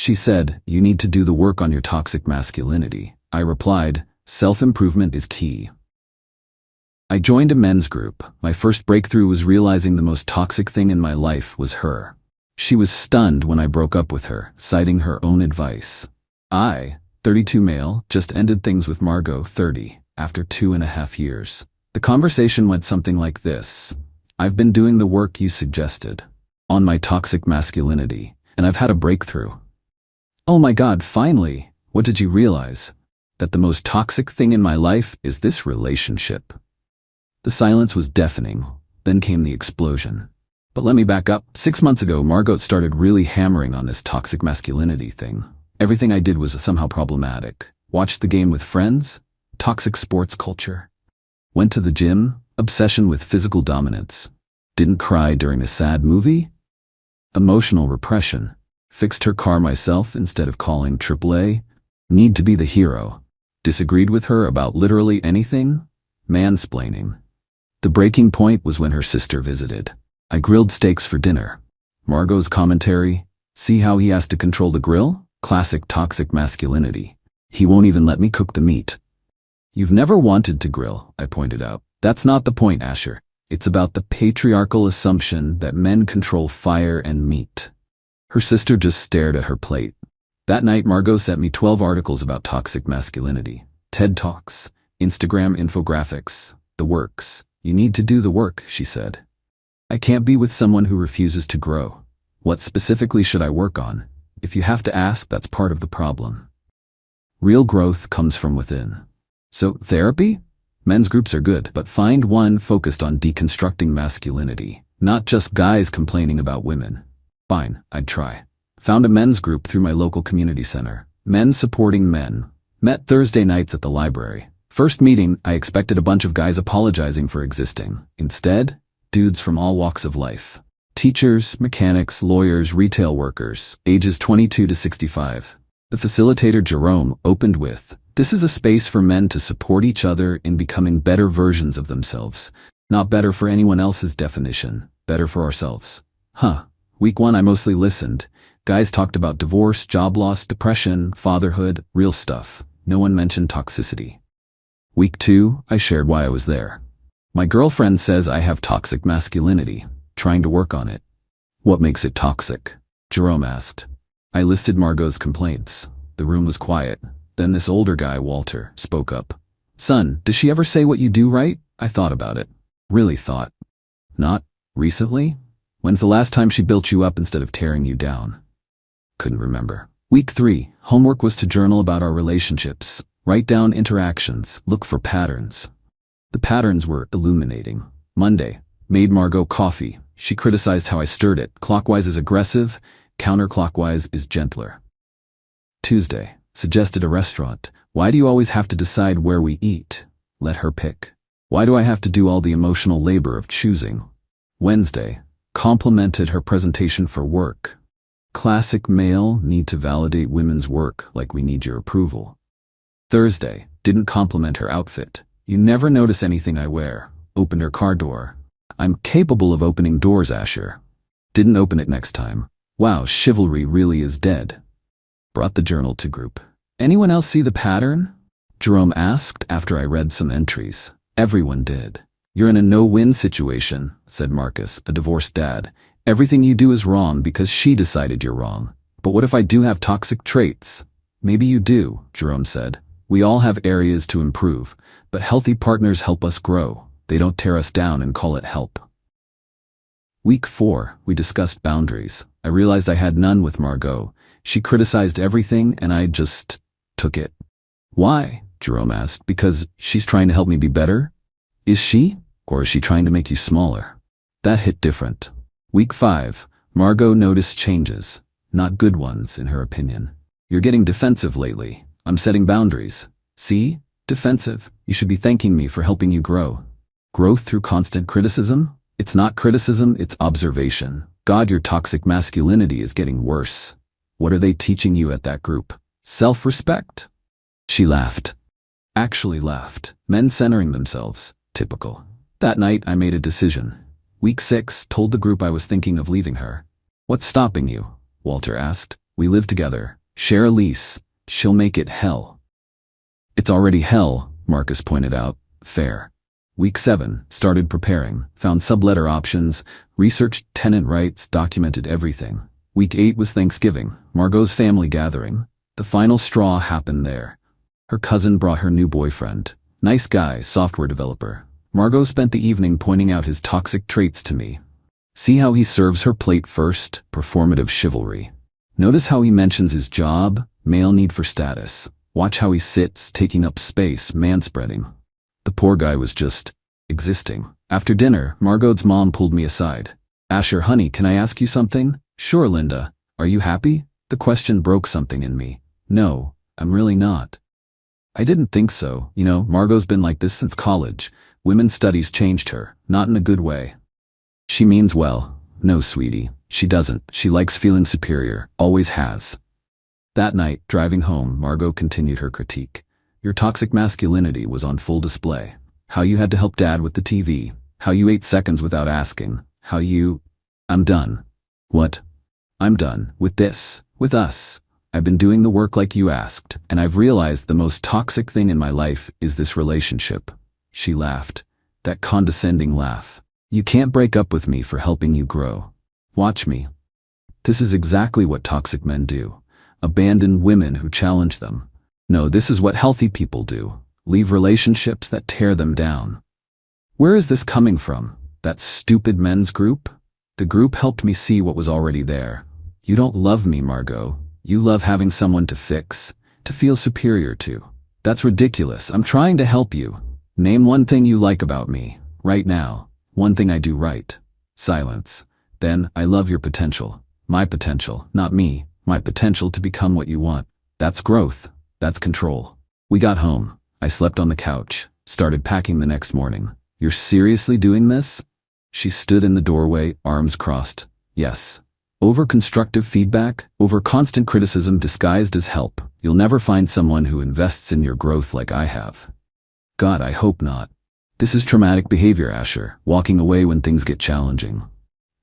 She said, "You need to do the work on your toxic masculinity." I replied, "Self-improvement is key." I joined a men's group. My first breakthrough was realizing the most toxic thing in my life was her. She was stunned when I broke up with her, citing her own advice. I, 32 male, just ended things with Margot, 30, after 2.5 years. The conversation went something like this. "I've been doing the work you suggested on my toxic masculinity, and I've had a breakthrough." "Oh my God, finally! What did you realize?" "That the most toxic thing in my life is this relationship." The silence was deafening. Then came the explosion. But let me back up. 6 months ago, Margot started really hammering on this toxic masculinity thing. Everything I did was somehow problematic. Watched the game with friends, toxic sports culture. Went to the gym, obsession with physical dominance. Didn't cry during a sad movie? Emotional repression. Fixed her car myself instead of calling AAA. Need to be the hero. Disagreed with her about literally anything? Mansplaining. The breaking point was when her sister visited. I grilled steaks for dinner. Margot's commentary, "See how he has to control the grill? Classic toxic masculinity. He won't even let me cook the meat." "You've never wanted to grill," I pointed out. "That's not the point, Asher. It's about the patriarchal assumption that men control fire and meat." Her sister just stared at her plate. That night, Margot sent me 12 articles about toxic masculinity. TED Talks, Instagram infographics, the works. "You need to do the work," she said. "I can't be with someone who refuses to grow. What specifically should I work on? If you have to ask, that's part of the problem. Real growth comes from within." So, therapy? Men's groups are good, but find one focused on deconstructing masculinity, not just guys complaining about women. Fine, I'd try. Found a men's group through my local community center. Men supporting men. Met Thursday nights at the library. First meeting, I expected a bunch of guys apologizing for existing. Instead, dudes from all walks of life. Teachers, mechanics, lawyers, retail workers, ages 22 to 65. The facilitator, Jerome, opened with, "This is a space for men to support each other in becoming better versions of themselves. Not better for anyone else's definition, better for ourselves." Week 1, I mostly listened. Guys talked about divorce, job loss, depression, fatherhood, real stuff. No one mentioned toxicity. Week 2, I shared why I was there. "My girlfriend says I have toxic masculinity, trying to work on it." "What makes it toxic?" Jerome asked. I listed Margot's complaints. The room was quiet. Then this older guy, Walter, spoke up. "Son, does she ever say what you do right?" I thought about it. Really thought. "Not recently? When's the last time she built you up instead of tearing you down?" Couldn't remember. Week 3, homework was to journal about our relationships. Write down interactions, look for patterns. The patterns were illuminating. Monday, made Margot coffee. She criticized how I stirred it. Clockwise is aggressive, counterclockwise is gentler. Tuesday, suggested a restaurant. "Why do you always have to decide where we eat?" Let her pick. "Why do I have to do all the emotional labor of choosing?" Wednesday, complimented her presentation for work. Classic male, need to validate women's work like we need your approval. Thursday, didn't compliment her outfit. "You never notice anything I wear." Opened her car door. "I'm capable of opening doors, Asher." Didn't open it next time. Wow, chivalry really is dead. Brought the journal to group. "Anyone else see the pattern?" Jerome asked after I read some entries. Everyone did. "You're in a no-win situation," said Marcus, a divorced dad. "Everything you do is wrong because she decided you're wrong. But what if I do have toxic traits?" "Maybe you do," Jerome said. "We all have areas to improve, but healthy partners help us grow. They don't tear us down and call it help." Week 4, we discussed boundaries. I realized I had none with Margot. She criticized everything and I just took it. "Why?" Jerome asked. "Because she's trying to help me be better?" "Is she? Or is she trying to make you smaller?" That hit different. Week 5, Margot noticed changes, not good ones in her opinion. "You're getting defensive lately. I'm setting boundaries." "See? Defensive. You should be thanking me for helping you grow." Growth through constant criticism? It's not criticism, it's observation. "God, your toxic masculinity is getting worse." "What are they teaching you at that group? Self-respect?" She laughed. Actually laughed. Men centering themselves. Typical. That night, I made a decision. Week 6, told the group I was thinking of leaving her. "What's stopping you?" Walter asked. We live together, share a lease, she'll make it hell. It's already hell, Marcus pointed out. Fair. Week 7, started preparing, found subletter options, researched tenant rights, documented everything. Week 8 was Thanksgiving, Margot's family gathering. The final straw happened there. Her cousin brought her new boyfriend. Nice guy, software developer. Margot spent the evening pointing out his toxic traits to me. See how he serves her plate first? Performative chivalry. Notice how he mentions his job? Male need for status. Watch how he sits, taking up space, manspreading. The poor guy was just existing. After dinner, Margot's mom pulled me aside. Asher, honey, can I ask you something? Sure, Linda. Are you happy? The question broke something in me. No, I'm really not. I didn't think so. You know, Margot's been like this since college. Women's studies changed her, not in a good way. She means well. No, sweetie, she doesn't. She likes feeling superior, always has. That night, driving home, Margot continued her critique. Your toxic masculinity was on full display. How you had to help Dad with the TV. How you ate seconds without asking. How you... I'm done. What? I'm done. With this. With us. I've been doing the work like you asked, and I've realized the most toxic thing in my life is this relationship. She laughed. That condescending laugh. You can't break up with me for helping you grow. Watch me. This is exactly what toxic men do. Abandon women who challenge them. No, this is what healthy people do. Leave relationships that tear them down. Where is this coming from? That stupid men's group? The group helped me see what was already there. You don't love me, Margot. You love having someone to fix, to feel superior to. That's ridiculous. I'm trying to help you. Name one thing you like about me, right now. One thing I do right. Silence. Then, I love your potential. My potential, not me. My potential to become what you want. That's growth. That's control. We got home. I slept on the couch. Started packing the next morning. You're seriously doing this? She stood in the doorway, arms crossed. Yes. Over constructive feedback, over constant criticism disguised as help, you'll never find someone who invests in your growth like I have. God, I hope not. This is traumatic behavior, Asher, walking away when things get challenging.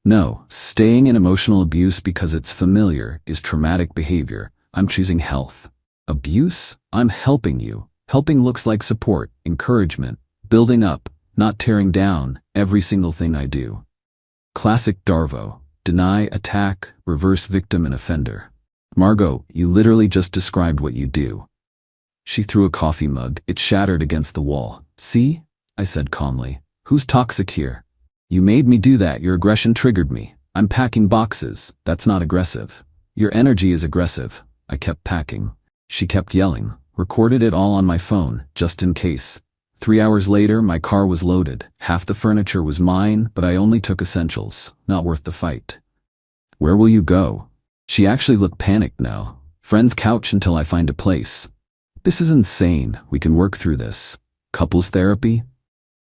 No, staying in emotional abuse because it's familiar is traumatic behavior. I'm choosing health. Abuse? I'm helping you. Helping looks like support, encouragement, building up, not tearing down every single thing I do. Classic Darvo. Deny, attack, reverse victim and offender. Margot, you literally just described what you do. She threw a coffee mug. It shattered against the wall. See? I said calmly. Who's toxic here? You made me do that. Your aggression triggered me. I'm packing boxes. That's not aggressive. Your energy is aggressive. I kept packing. She kept yelling. Recorded it all on my phone, just in case. 3 hours later, my car was loaded. Half the furniture was mine, but I only took essentials. Not worth the fight. Where will you go? She actually looked panicked now. Friend's couch until I find a place. This is insane. We can work through this. Couples therapy?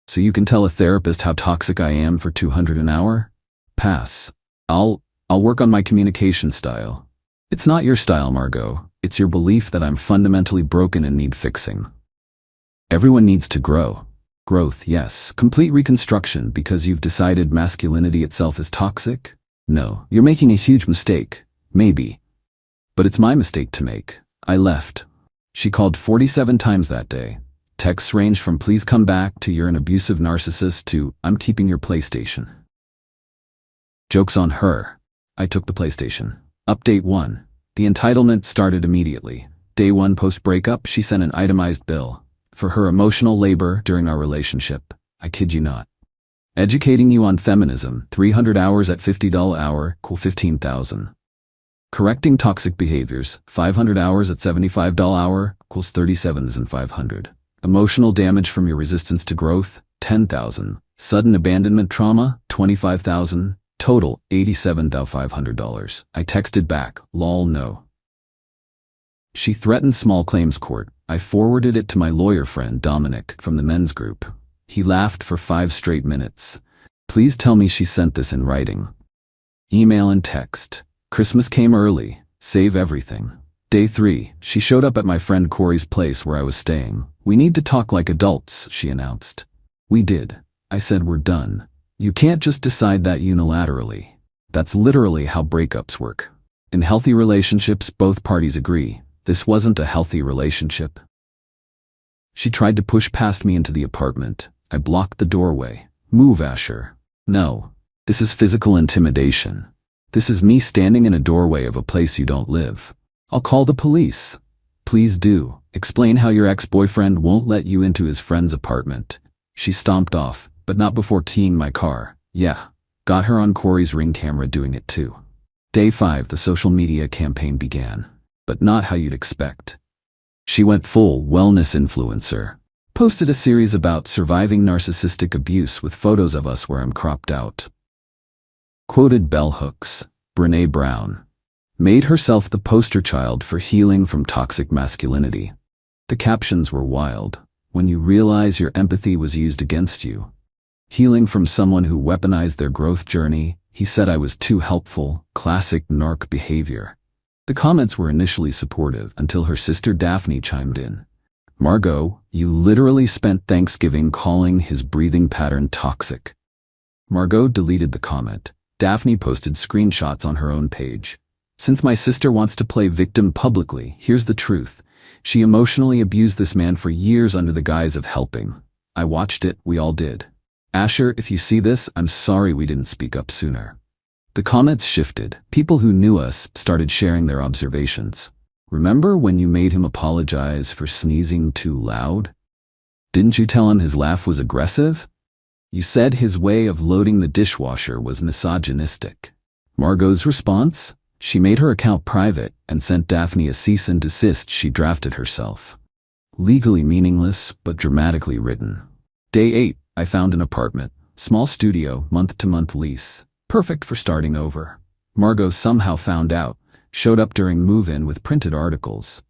So you can tell a therapist how toxic I am for $200 an hour? Pass. I'll work on my communication style. It's not your style, Margot. It's your belief that I'm fundamentally broken and need fixing. Everyone needs to grow. Growth, yes. Complete reconstruction because you've decided masculinity itself is toxic? No, you're making a huge mistake. Maybe. But it's my mistake to make. I left. She called 47 times that day. Texts range from please come back to you're an abusive narcissist to I'm keeping your PlayStation. Joke's on her. I took the PlayStation. Update 1. The entitlement started immediately. Day 1 post-breakup, she sent an itemized bill. For her emotional labor during our relationship. I kid you not. Educating you on feminism, 300 hours at $50 hour, equal 15,000. Correcting toxic behaviors, 500 hours at $75 hour, equals 37,500. Emotional damage from your resistance to growth, 10,000. Sudden abandonment trauma, 25,000. Total, $87,500. I texted back, lol no. She threatened small claims court. I forwarded it to my lawyer friend Dominic from the men's group. He laughed for 5 straight minutes. Please tell me she sent this in writing. Email and text. Christmas came early. Save everything. Day 3, she showed up at my friend Corey's place where I was staying. We need to talk like adults, she announced. We did. I said we're done. You can't just decide that unilaterally. That's literally how breakups work. In healthy relationships, both parties agree. This wasn't a healthy relationship. She tried to push past me into the apartment. I blocked the doorway. Move, Asher. No. This is physical intimidation. This is me standing in a doorway of a place you don't live. I'll call the police. Please do. Explain how your ex-boyfriend won't let you into his friend's apartment. She stomped off, but not before keying my car. Yeah. Got her on Corey's Ring camera doing it too. Day 5, the social media campaign began. But not how you'd expect. She went full wellness influencer. Posted a series about surviving narcissistic abuse with photos of us where I'm cropped out. Quoted bell hooks. Brené Brown. Made herself the poster child for healing from toxic masculinity. The captions were wild. When you realize your empathy was used against you. Healing from someone who weaponized their growth journey. He said I was too helpful. Classic narc behavior. The comments were initially supportive until her sister Daphne chimed in. Margot, you literally spent Thanksgiving calling his breathing pattern toxic. Margot deleted the comment. Daphne posted screenshots on her own page. Since my sister wants to play victim publicly, here's the truth. She emotionally abused this man for years under the guise of helping. I watched it, we all did. Asher, if you see this, I'm sorry we didn't speak up sooner. The comments shifted. People who knew us started sharing their observations. Remember when you made him apologize for sneezing too loud? Didn't you tell him his laugh was aggressive? You said his way of loading the dishwasher was misogynistic. Margot's response? She made her account private and sent Daphne a cease and desist she drafted herself. Legally meaningless, but dramatically written. Day 8, I found an apartment. Small studio, month-to-month lease. Perfect for starting over. Margot somehow found out, showed up during move-in with printed articles.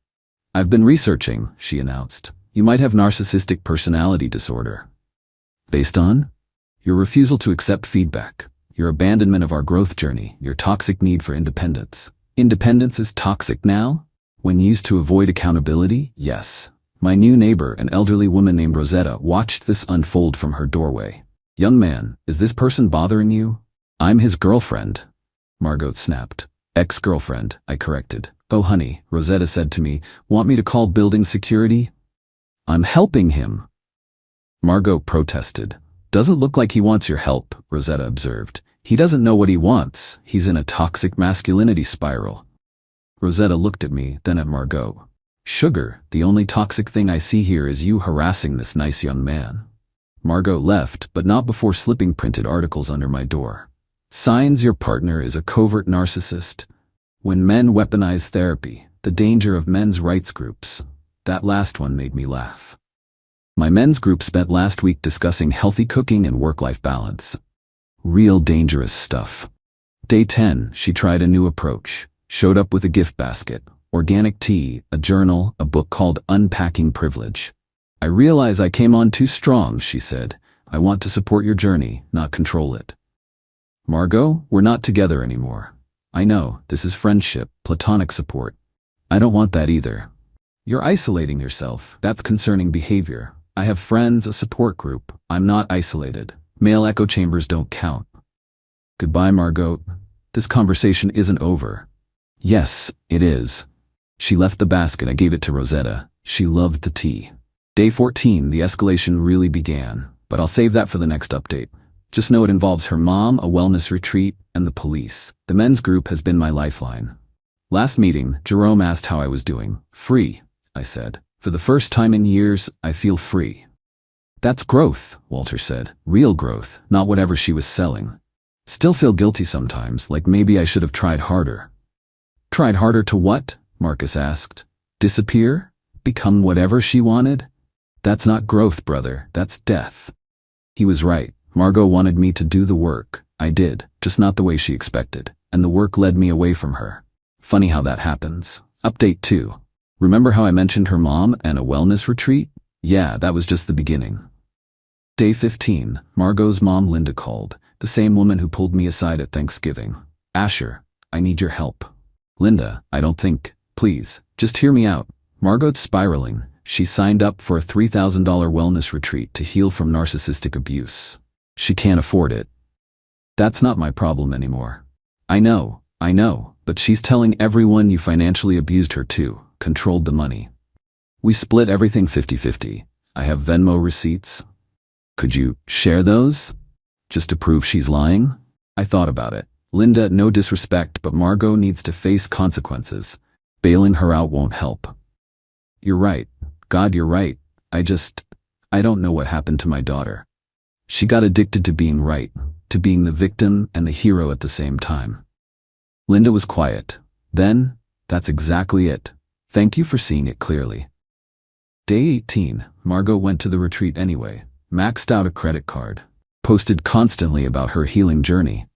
I've been researching, she announced. You might have narcissistic personality disorder. Based on? Your refusal to accept feedback. Your abandonment of our growth journey. Your toxic need for independence. Independence is toxic now? When used to avoid accountability? Yes. My new neighbor, an elderly woman named Rosetta, watched this unfold from her doorway. Young man, is this person bothering you? I'm his girlfriend. Margot snapped. Ex-girlfriend, I corrected. Oh honey, Rosetta said to me, want me to call building security? I'm helping him. Margot protested. Doesn't look like he wants your help, Rosetta observed. He doesn't know what he wants. He's in a toxic masculinity spiral. Rosetta looked at me, then at Margot. Sugar, the only toxic thing I see here is you harassing this nice young man. Margot left, but not before slipping printed articles under my door. Signs your partner is a covert narcissist. When men weaponize therapy, the danger of men's rights groups. That last one made me laugh. My men's group spent last week discussing healthy cooking and work-life balance. Real dangerous stuff. Day 10, she tried a new approach. Showed up with a gift basket, organic tea, a journal, a book called Unpacking Privilege. I realize I came on too strong, she said. I want to support your journey, not control it. Margot, we're not together anymore. I know, this is friendship, platonic support. I don't want that either. You're isolating yourself. That's concerning behavior. I have friends, a support group. I'm not isolated. Male echo chambers don't count. Goodbye, Margot. This conversation isn't over. Yes, it is. She left the basket. I gave it to Rosetta. She loved the tea. Day 14, the escalation really began, but I'll save that for the next update. Just know it involves her mom, a wellness retreat, and the police. The men's group has been my lifeline. Last meeting, Jerome asked how I was doing. Free, I said. For the first time in years, I feel free. That's growth, Walter said. Real growth, not whatever she was selling. Still feel guilty sometimes, like maybe I should have tried harder. Tried harder to what? Marcus asked. Disappear? Become whatever she wanted? That's not growth, brother. That's death. He was right. Margot wanted me to do the work. I did, just not the way she expected, and the work led me away from her. Funny how that happens. Update 2. Remember how I mentioned her mom and a wellness retreat? Yeah, that was just the beginning. Day 15. Margot's mom Linda called, the same woman who pulled me aside at Thanksgiving. Asher, I need your help. Linda, I don't think. Please, just hear me out. Margot's spiraling. She signed up for a $3,000 wellness retreat to heal from narcissistic abuse. She can't afford it. That's not my problem anymore. I know, I know, but she's telling everyone you financially abused her too, controlled the money. We split everything 50-50. I have Venmo receipts. Could you share those? Just to prove she's lying? I thought about it. Linda, no disrespect, but Margot needs to face consequences. Bailing her out won't help. You're right. God, you're right. I don't know what happened to my daughter. She got addicted to being right, to being the victim and the hero at the same time. Linda was quiet. Then, that's exactly it. Thank you for seeing it clearly. Day 18, Margot went to the retreat anyway, maxed out a credit card, posted constantly about her healing journey.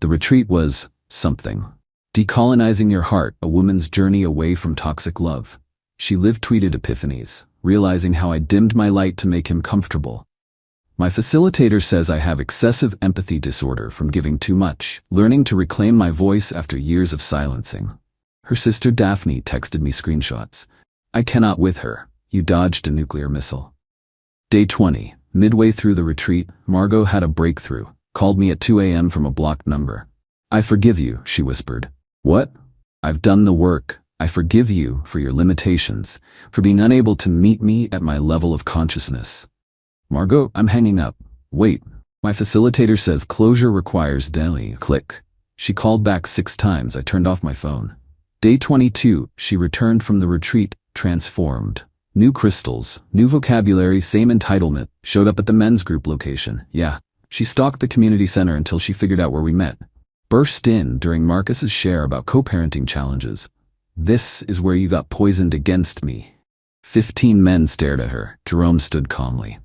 The retreat was something. Decolonizing your heart, a woman's journey away from toxic love. She tweeted epiphanies, realizing how I dimmed my light to make him comfortable. My facilitator says I have excessive empathy disorder from giving too much, learning to reclaim my voice after years of silencing. Her sister Daphne texted me screenshots. I cannot with her. You dodged a nuclear missile. Day 20. Midway through the retreat, Margot had a breakthrough, called me at 2 a.m. from a blocked number. I forgive you, she whispered. What? I've done the work. I forgive you for your limitations, for being unable to meet me at my level of consciousness. Margot, I'm hanging up. Wait. My facilitator says closure requires daily. Click. She called back 6 times. I turned off my phone. Day 22. She returned from the retreat, transformed. New crystals, new vocabulary, same entitlement, showed up at the men's group location. Yeah. She stalked the community center until she figured out where we met. Burst in during Marcus's share about co-parenting challenges. This is where you got poisoned against me. 15 men stared at her. Jerome stood calmly.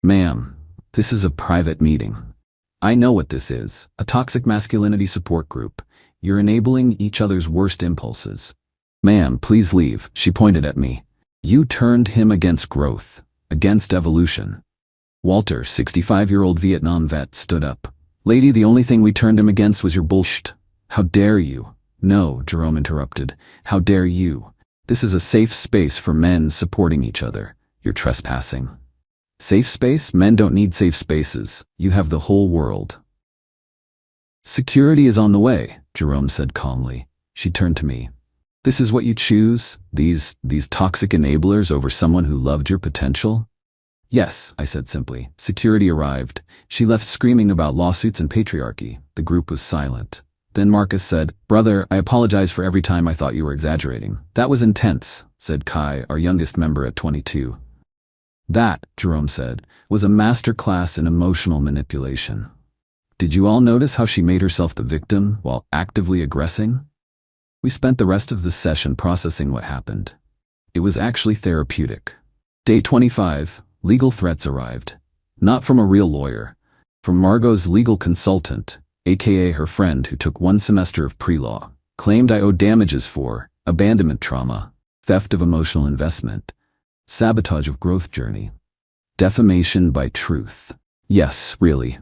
Ma'am, this is a private meeting. I know what this is, a toxic masculinity support group. You're enabling each other's worst impulses. Ma'am, please leave, she pointed at me. You turned him against growth, against evolution. Walter, 65-year-old Vietnam vet, stood up. Lady, the only thing we turned him against was your bullshit. How dare you? No, Jerome interrupted. How dare you? This is a safe space for men supporting each other. You're trespassing. Safe space? Men don't need safe spaces. You have the whole world. Security is on the way, Jerome said calmly. She turned to me. This is what you choose? These toxic enablers over someone who loved your potential? Yes, I said simply. Security arrived. She left screaming about lawsuits and patriarchy. The group was silent. Then Marcus said, Brother, I apologize for every time I thought you were exaggerating. That was intense, said Kai, our youngest member at 22. That, Jerome said, was a master class in emotional manipulation. Did you all notice how she made herself the victim while actively aggressing? We spent the rest of the session processing what happened. It was actually therapeutic. Day 25, legal threats arrived. Not from a real lawyer. From Margot's legal consultant, aka her friend who took 1 semester of pre-law, claimed I owed damages for abandonment trauma, theft of emotional investment, sabotage of growth journey, defamation by truth. Yes, really.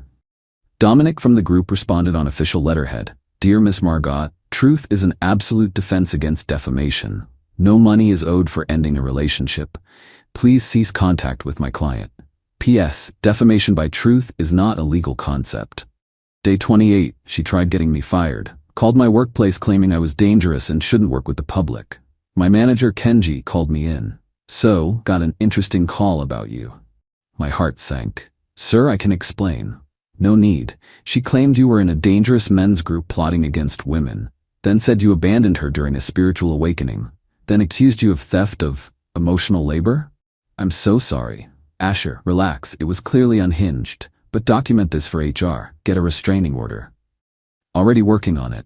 Dominic from the group responded on official letterhead. Dear Miss Margot, truth is an absolute defense against defamation. No money is owed for ending a relationship. Please cease contact with my client. P.S. Defamation by truth is not a legal concept. Day 28, she tried getting me fired. Called my workplace claiming I was dangerous and shouldn't work with the public. My manager Kenji called me in. So, got an interesting call about you. My heart sank. Sir, I can explain. No need. She claimed you were in a dangerous men's group plotting against women, then said you abandoned her during a spiritual awakening, then accused you of theft of emotional labor? I'm so sorry. Asher, relax, it was clearly unhinged, but document this for HR, get a restraining order. Already working on it.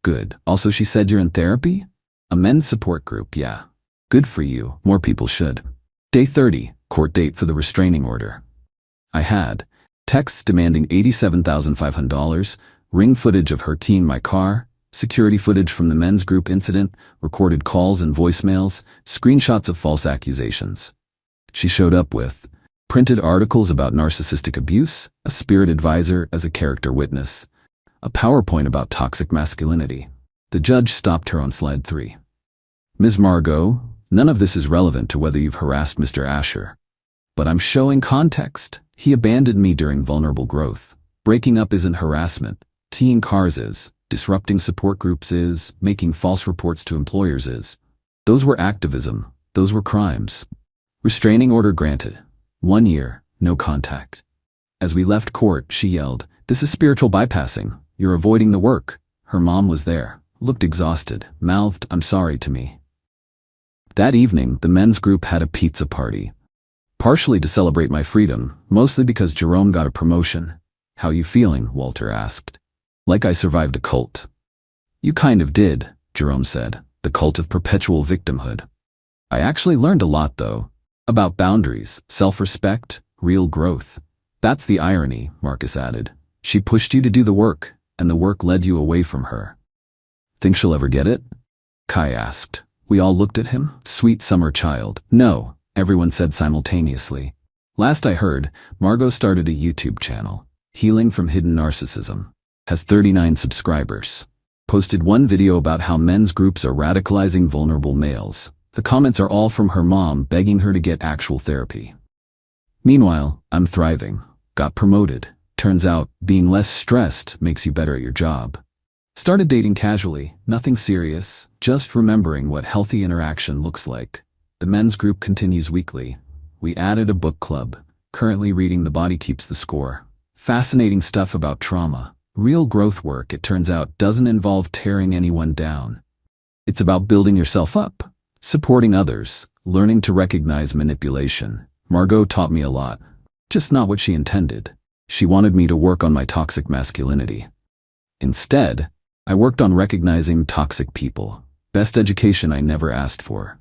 Good. Also, she said you're in therapy? A men's support group, yeah. Good for you, more people should. Day 30, court date for the restraining order. I had texts demanding $87,500, ring footage of her keying my car, security footage from the men's group incident, recorded calls and voicemails, screenshots of false accusations. She showed up with printed articles about narcissistic abuse, a spirit advisor as a character witness, a PowerPoint about toxic masculinity. The judge stopped her on slide 3. Ms. Margot, none of this is relevant to whether you've harassed Mr. Asher. But I'm showing context. He abandoned me during vulnerable growth. Breaking up isn't harassment. Keying cars is. Disrupting support groups is. Making false reports to employers is. Those were activism. Those were crimes. Restraining order granted. 1 year, no contact. As we left court, she yelled, "This is spiritual bypassing. You're avoiding the work." Her mom was there, looked exhausted, mouthed, "I'm sorry" to me. That evening, the men's group had a pizza party. Partially to celebrate my freedom, mostly because Jerome got a promotion. "How you feeling?" Walter asked. "Like I survived a cult." "You kind of did," Jerome said, "the cult of perpetual victimhood." "I actually learned a lot, though. About boundaries, self-respect, real growth." "That's the irony," Marcus added. "She pushed you to do the work, and the work led you away from her." "Think she'll ever get it?" Kai asked. We all looked at him. Sweet summer child. "No," everyone said simultaneously. Last I heard, Margot started a YouTube channel, Healing from Hidden Narcissism. Has 39 subscribers. Posted one video about how men's groups are radicalizing vulnerable males. The comments are all from her mom begging her to get actual therapy. Meanwhile, I'm thriving. Got promoted. Turns out, being less stressed makes you better at your job. Started dating casually, nothing serious, just remembering what healthy interaction looks like. The men's group continues weekly. We added a book club, currently reading The Body Keeps the Score. Fascinating stuff about trauma. Real growth work, it turns out, doesn't involve tearing anyone down. It's about building yourself up, supporting others, learning to recognize manipulation. Margot taught me a lot, just not what she intended. She wanted me to work on my toxic masculinity. Instead, I worked on recognizing toxic people. Best education I never asked for.